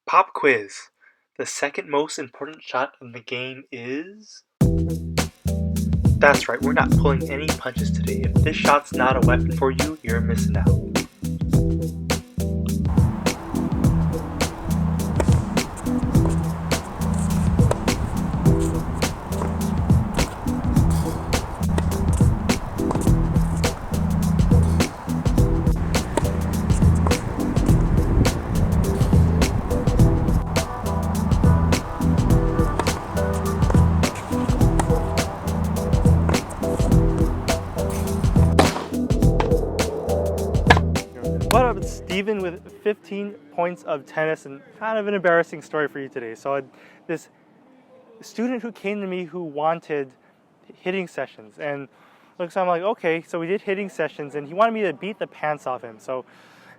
Pop quiz. The second most important shot in the game is... That's right, we're not pulling any punches today. If this shot's not a weapon for you, you're missing out. What up, it's Steven with 15 points of tennis and kind of an embarrassing story for you today. So this student who came to me who wanted hitting sessions, and look, so I'm like, okay, so we did hitting sessions and he wanted me to beat the pants off him. So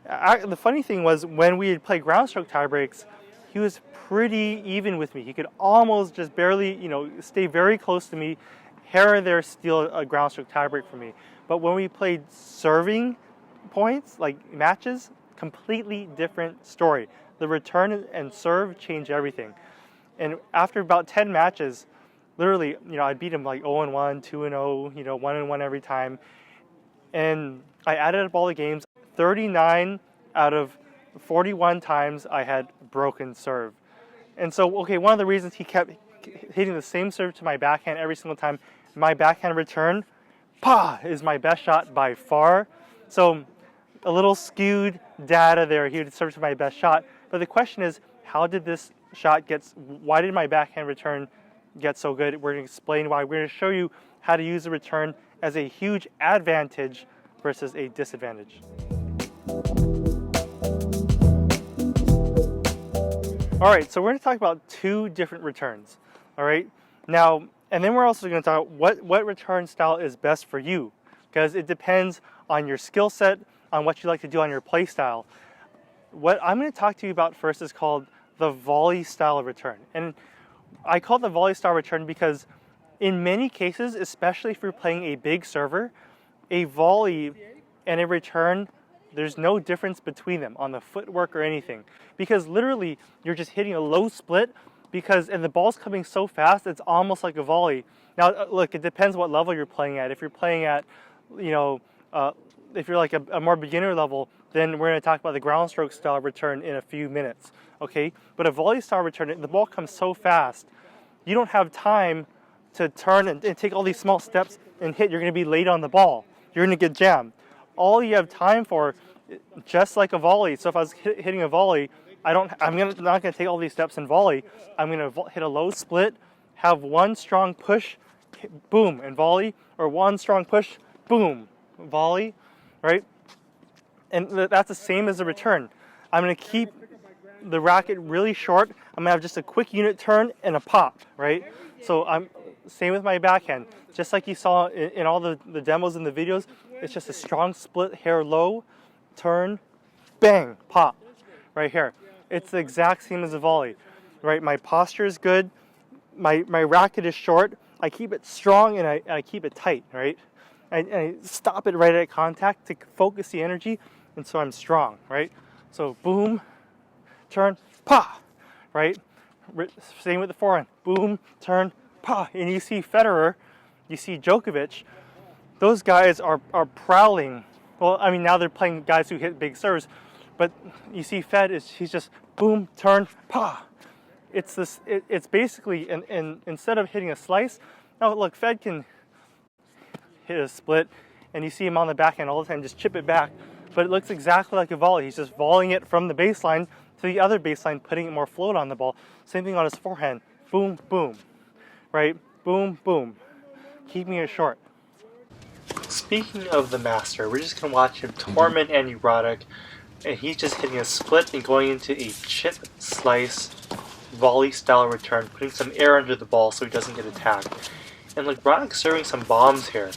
the funny thing was, when we had played ground stroke tie breaks, he was pretty even with me. He could almost just barely, stay very close to me, here and there steal a ground stroke tie break from me. But when we played serving points, like matches, completely different story. The return and serve change everything. And after about 10 matches, literally, I'd beat him like 0-1, 2-0, 1-1 every time. And I added up all the games. 39 out of 41 times I had broken serve. And so, okay, one of the reasons he kept hitting the same serve to my backhand every single time, my backhand return, is my best shot by far. So a little skewed data there. He would serve to my best shot. But the question is, how did this shot why did my backhand return get so good? We're going to explain why. We're going to show you how to use the return as a huge advantage versus a disadvantage. All right, so we're going to talk about two different returns. All right, now, and then we're also going to talk about what return style is best for you, because it depends on your skill set, on what you like to do on your play style. What I'm going to talk to you about first is called the volley style return. And I call it the volley style return because in many cases, especially if you're playing a big server, a volley and a return, there's no difference between them on the footwork or anything. Because literally, you're just hitting a low split and the ball's coming so fast, it's almost like a volley. Now, look, it depends what level you're playing at. If you're playing at, if you're like a more beginner level, then we're going to talk about the ground stroke style return in a few minutes, okay? But a volley style return, the ball comes so fast, you don't have time to turn and take all these small steps and hit. You're going to be late on the ball. You're going to get jammed. All you have time for, just like a volley. So if I was hitting a volley, not going to take all these steps in volley. I'm going to hit a low split, have one strong push, boom, and volley, or one strong push, boom, volley, right? And that's the same as the return. I'm going to keep the racket really short. I'm going to have just a quick unit turn and a pop, right? So same with my backhand. Just like you saw in all the demos and the videos, it's just a strong split, hair low, turn, bang, pop, right here. It's the exact same as a volley, right? My posture is good. My racket is short. I keep it strong and I keep it tight, right? I stop it right at contact to focus the energy, and so I'm strong, right? So boom, turn, pa, right? Same with the forehand. Boom, turn, pa. And you see Federer, you see Djokovic, those guys are prowling. Well, I mean, now they're playing guys who hit big serves, but you see Fed, he's just boom, turn, pa. It's basically, instead of hitting a slice, now look, Fed can hit a split, and you see him on the backhand all the time, just chip it back. But it looks exactly like a volley. He's just volleying it from the baseline to the other baseline, putting it more float on the ball. Same thing on his forehand. Boom, boom, right? Boom, boom. Keeping it short. Speaking of the master, we're just going to watch him torment Andy Roddick, and he's just hitting a split and going into a chip slice volley style return, putting some air under the ball so he doesn't get attacked. And look, Roddick's serving some bombs here.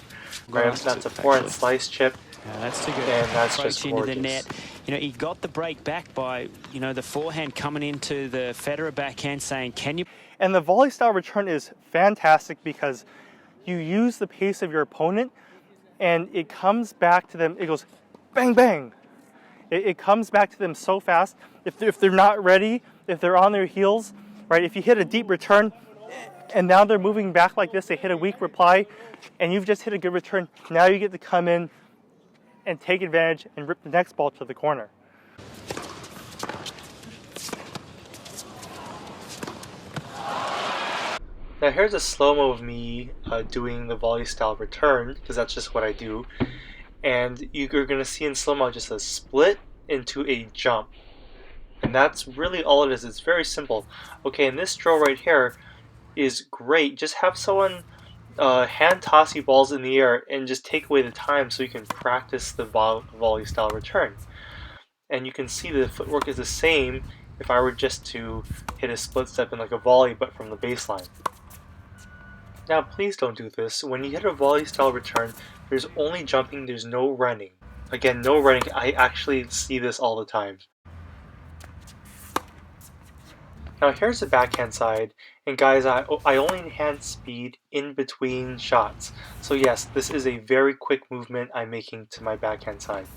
Right? That's a forehand slice chip. That's too good. And that's Approach just into gorgeous. the net. He got the break back by, the forehand coming into the Federer backhand saying, can you... And the volley style return is fantastic because you use the pace of your opponent and it comes back to them. It goes bang, bang. It comes back to them so fast. If they're not ready, if they're on their heels, right, if you hit a deep return and now they're moving back like this, they hit a weak reply, and you've just hit a good return, now you get to come in and take advantage and rip the next ball to the corner. Now here's a slow-mo of me doing the volley style return, because that's just what I do. And you're going to see in slow-mo just a split into a jump. And that's really all it is. It's very simple. Okay, and this drill right here is great. Just have someone hand toss you balls in the air and just take away the time so you can practice the volley style return. And you can see the footwork is the same if I were just to hit a split step in like a volley but from the baseline. Now please don't do this. When you hit a volley style return, there's only jumping, there's no running. Again, no running. I actually see this all the time. Now here's the backhand side, and guys, I only enhance speed in between shots. So yes, this is a very quick movement I'm making to my backhand side.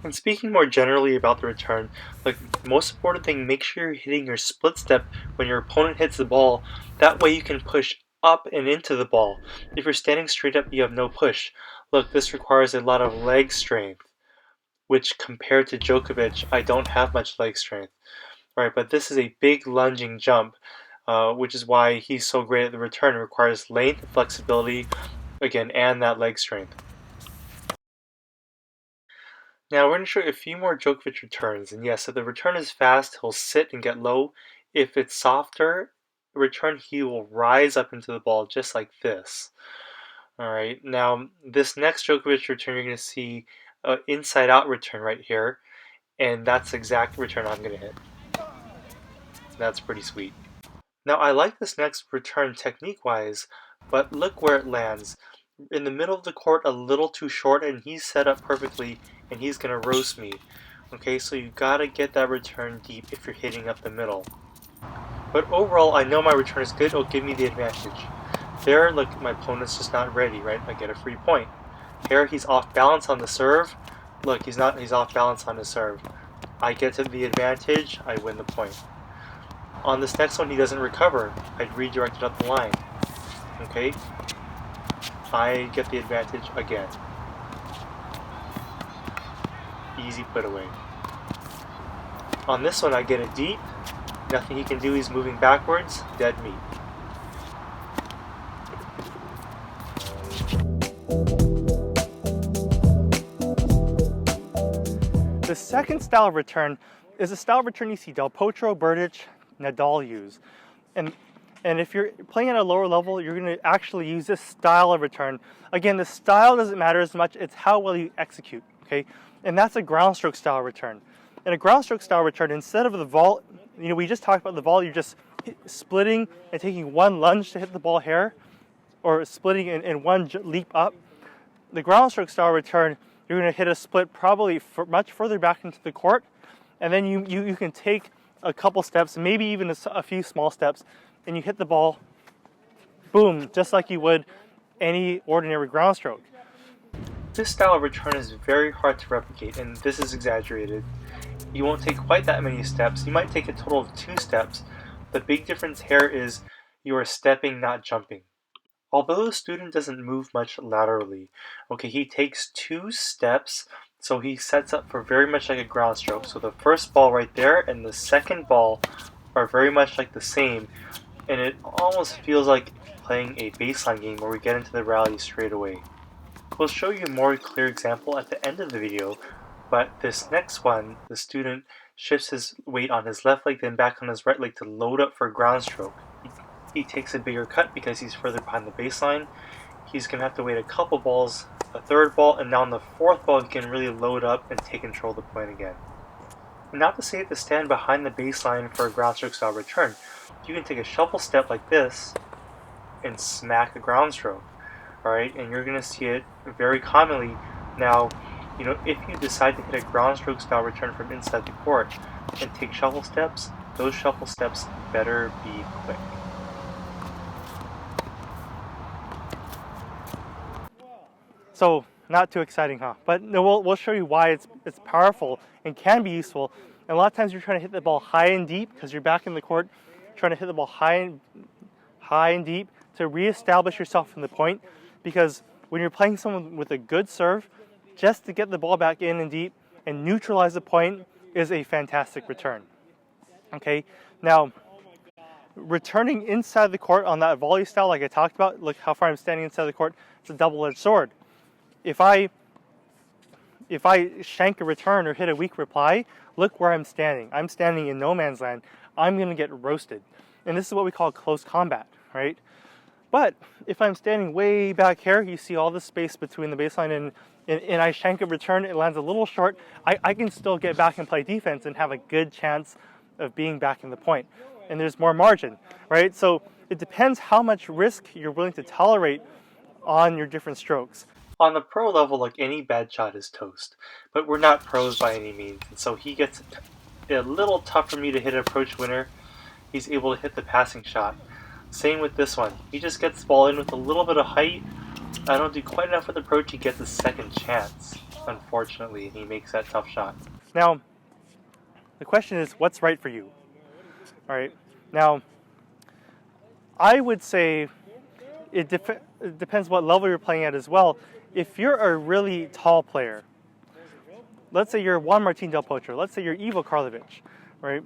And speaking more generally about the return, like most important thing, make sure you're hitting your split step when your opponent hits the ball. That way you can push up and into the ball. If you're standing straight up, you have no push. Look, this requires a lot of leg strength, which compared to Djokovic, I don't have much leg strength. Right, but this is a big lunging jump, which is why he's so great at the return. It requires length, flexibility, again, and that leg strength. Now we're going to show you a few more Djokovic returns, and yes, if the return is fast, he'll sit and get low. If it's softer return, he will rise up into the ball just like this. Alright, now this next Djokovic return, you're going to see an inside-out return right here, and that's the exact return I'm going to hit. That's pretty sweet. Now I like this next return technique-wise, but look where it lands. In the middle of the court, a little too short, and he's set up perfectly, and he's going to roast me. Okay, so you gotta get that return deep if you're hitting up the middle. But overall, I know my return is good. It'll give me the advantage. There, look, my opponent's just not ready, right? I get a free point. Here, he's off balance on the serve. Look, he's off balance on the serve. I get to the advantage, I win the point. On this next one, he doesn't recover. I'd redirect it up the line. Okay? I get the advantage again. Easy put away. On this one, I get it deep. Nothing he can do, he's moving backwards. Dead meat. The second style of return is a style of return you see Del Potro, Berdych, Nadal use. And if you're playing at a lower level, you're going to actually use this style of return. Again, the style doesn't matter as much, it's how well you execute, okay? And that's a ground stroke style return. In a ground stroke style return, instead of the volley, we just talked about the volley, you're just splitting and taking one lunge to hit the ball here, or splitting in one leap up. The ground stroke style return, you're going to hit a split probably much further back into the court, and then you can take a couple steps, maybe even a few small steps, and you hit the ball, boom, just like you would any ordinary ground stroke. This style of return is very hard to replicate, and this is exaggerated. You won't take quite that many steps. You might take a total of 2 steps. The big difference here is you are stepping, not jumping. Although the student doesn't move much laterally, okay, he takes 2 steps, so he sets up for very much like a ground stroke. So the first ball right there and the second ball are very much like the same, and it almost feels like playing a baseline game where we get into the rally straight away. We'll show you a more clear example at the end of the video, but this next one, the student shifts his weight on his left leg, then back on his right leg to load up for a ground stroke. He takes a bigger cut because he's further behind the baseline. He's going to have to wait a couple balls, a third ball, and now on the fourth ball he can really load up and take control of the point again. And not to say to stand behind the baseline for a ground stroke style return. You can take a shuffle step like this and smack a ground stroke. Alright, and you're going to see it very commonly. Now, if you decide to hit a ground stroke style return from inside the court and take shuffle steps, those shuffle steps better be quick. So, not too exciting, huh? But no, we'll show you why it's powerful and can be useful And a lot of times you're trying to hit the ball high and deep because you're back in the court, trying to hit the ball high and deep to reestablish yourself in the point. Because when you're playing someone with a good serve, just to get the ball back in and deep and neutralize the point is a fantastic return. Okay, now returning inside the court on that volley style, like I talked about, look how far I'm standing inside the court. It's a double-edged sword. If I shank a return or hit a weak reply, look where I'm standing. I'm standing in no man's land. I'm going to get roasted. And this is what we call close combat, right? But if I'm standing way back here, you see all the space between the baseline and I shank a return, it lands a little short, I can still get back and play defense and have a good chance of being back in the point. And there's more margin, right? So it depends how much risk you're willing to tolerate on your different strokes. On the pro level, like any bad shot is toast, but we're not pros by any means, and so he gets a little tough for me to hit an approach winner. He's able to hit the passing shot. Same with this one. He just gets the ball in with a little bit of height. I don't do quite enough with approach. He gets a second chance, unfortunately, and he makes that tough shot. Now, the question is, what's right for you? All right. Now, I would say it depends what level you're playing at as well. If you're a really tall player, let's say you're Juan Martín del Potro, let's say you're Ivo Karlovic, right?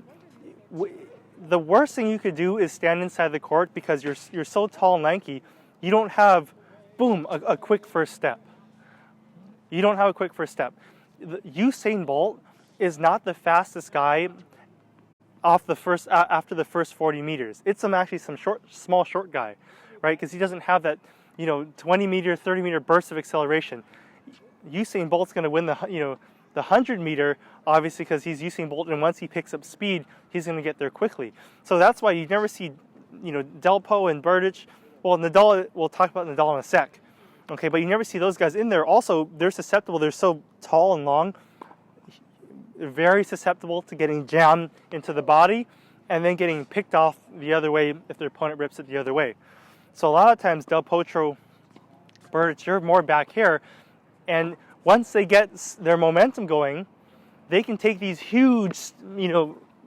The worst thing you could do is stand inside the court because you're so tall and lanky, you don't have, boom, a quick first step. You don't have a quick first step. Usain Bolt is not the fastest guy after the first 40 meters. It's actually some small short guy, right? Because he doesn't have that, 20 meter, 30 meter burst of acceleration. Usain Bolt's going to win the 100 meter, obviously, because he's Usain Bolt, and once he picks up speed, he's going to get there quickly. So that's why you never see, Delpo and Berdych. Well, Nadal, we'll talk about Nadal in a sec. Okay, but you never see those guys in there. Also, they're susceptible. They're so tall and long. Very susceptible to getting jammed into the body and then getting picked off the other way if their opponent rips it the other way. So a lot of times, Del Potro, Berdych, you're more back here, and once they get their momentum going, they can take these huge, 6'6",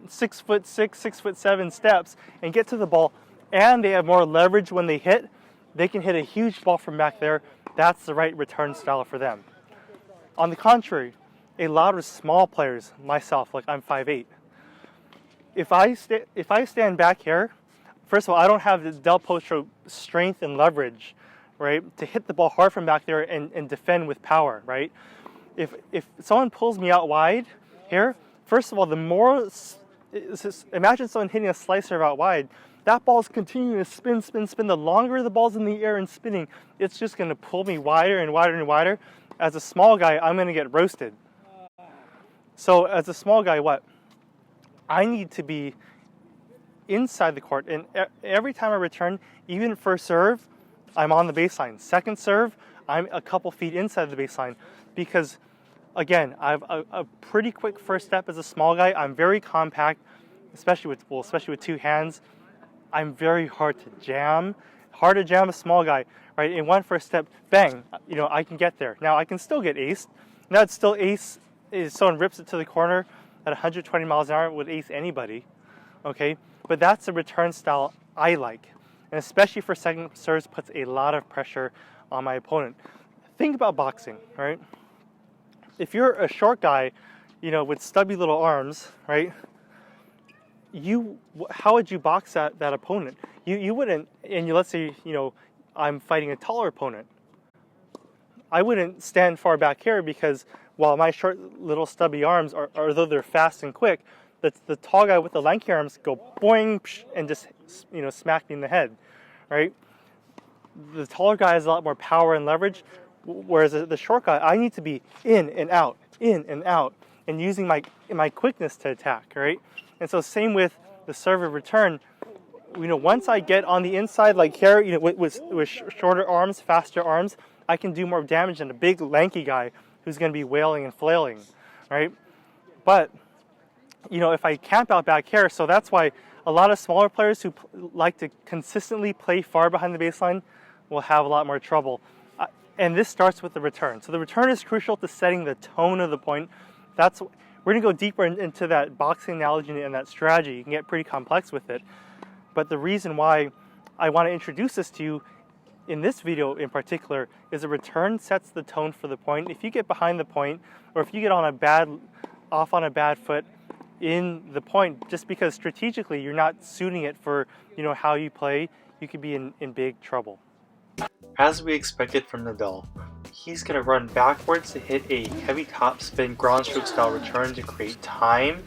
6'7" steps and get to the ball, and they have more leverage when they hit. They can hit a huge ball from back there. That's the right return style for them. On the contrary, a lot of small players, myself, like I'm 5'8", if I stand back here, first of all, I don't have the Del Potro strength and leverage, right, to hit the ball hard from back there and defend with power, right? If someone pulls me out wide here, first of all, imagine someone hitting a slicer out wide. That ball's continuing to spin, spin, spin. The longer the ball's in the air and spinning, it's just going to pull me wider and wider and wider. As a small guy, I'm going to get roasted. So as a small guy, what? I need to be inside the court. And every time I return, even first serve, I'm on the baseline. Second serve, I'm a couple feet inside the baseline. Because, again, I have a pretty quick first step as a small guy. I'm very compact, especially with two hands. I'm very hard to jam a small guy, right? In one first step, bang, I can get there. Now, I can still get aced. Now, it's still ace. If someone rips it to the corner at 120 miles an hour, would ace anybody, okay? But that's a return style I like. And especially for second serves, puts a lot of pressure on my opponent. Think about boxing, right? If you're a short guy, with stubby little arms, right? How would you box that opponent? You wouldn't, and let's say, I'm fighting a taller opponent. I wouldn't stand far back here because while my short little stubby arms although they're fast and quick, the tall guy with the lanky arms go boing and just smack me in the head, right? The taller guy has a lot more power and leverage, whereas the short guy, I need to be in and out, and using my quickness to attack, right? And so same with the serve and return. Once I get on the inside, like here, with shorter arms, faster arms, I can do more damage than a big lanky guy who's going to be wailing and flailing, right? But if I camp out back here, so that's why a lot of smaller players who like to consistently play far behind the baseline will have a lot more trouble. And this starts with the return. So the return is crucial to setting the tone of the point. That's We're going to go deeper into that boxing analogy and that strategy. You can get pretty complex with it. But the reason why I want to introduce this to you in this video in particular is a return sets the tone for the point. If you get behind the point, or if you get off on a bad foot in the point, just because strategically you're not suiting it for how you play, you could be in big trouble. As we expected from Nadal, he's going to run backwards to hit a heavy topspin ground stroke style return to create time.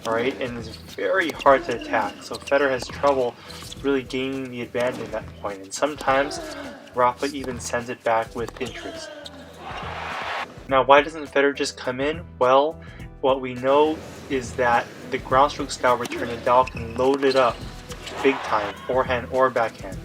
Alright, and it's very hard to attack, so Federer has trouble really gaining the advantage at that point, and sometimes Rafa even sends it back with interest. Now, why doesn't Federer just come in? Well, what we know is that the ground stroke style return, Nadal can load it up big time, forehand or backhand.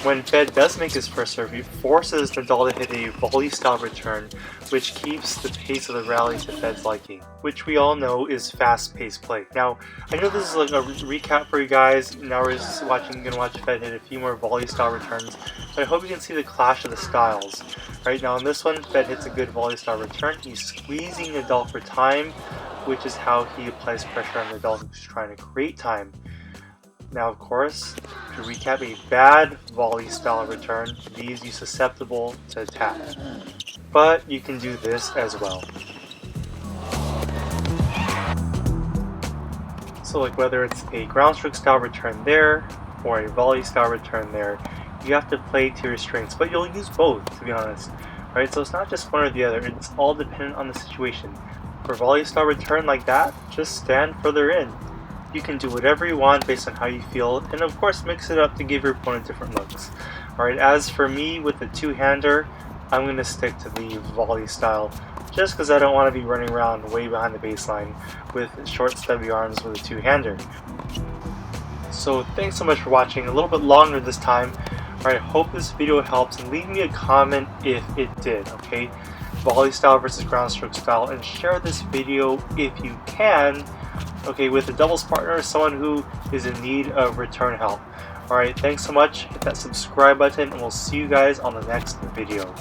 When Fed does make his first serve, he forces Nadal to hit a volley style return, which keeps the pace of the rally to Fed's liking, which we all know is fast-paced play. Now, I know this is like a recap for you guys. Now we're just gonna watch Fed hit a few more volley style returns, but I hope you can see the clash of the styles. Right now in this one, Fed hits a good volley style return. He's squeezing Nadal for time, which is how he applies pressure on Nadal, who's trying to create time. Now, of course, to recap, a bad volley style return leaves you susceptible to attack. But you can do this as well. So like whether it's a ground stroke style return there or a volley style return there, you have to play to your strengths, but you'll use both, to be honest. Right? So it's not just one or the other, it's all dependent on the situation. For volley style return like that, just stand further in. You can do whatever you want based on how you feel, and of course mix it up to give your opponent different looks. Alright, as for me with the two-hander, I'm going to stick to the volley style, just because I don't want to be running around way behind the baseline with short stubby arms with a two-hander. So thanks so much for watching, a little bit longer this time. Alright, I hope this video helps, and leave me a comment if it did, okay? Volley style versus ground stroke style, and share this video if you can, okay, with a doubles partner, someone who is in need of return help. Alright, thanks so much, hit that subscribe button, and we'll see you guys on the next video.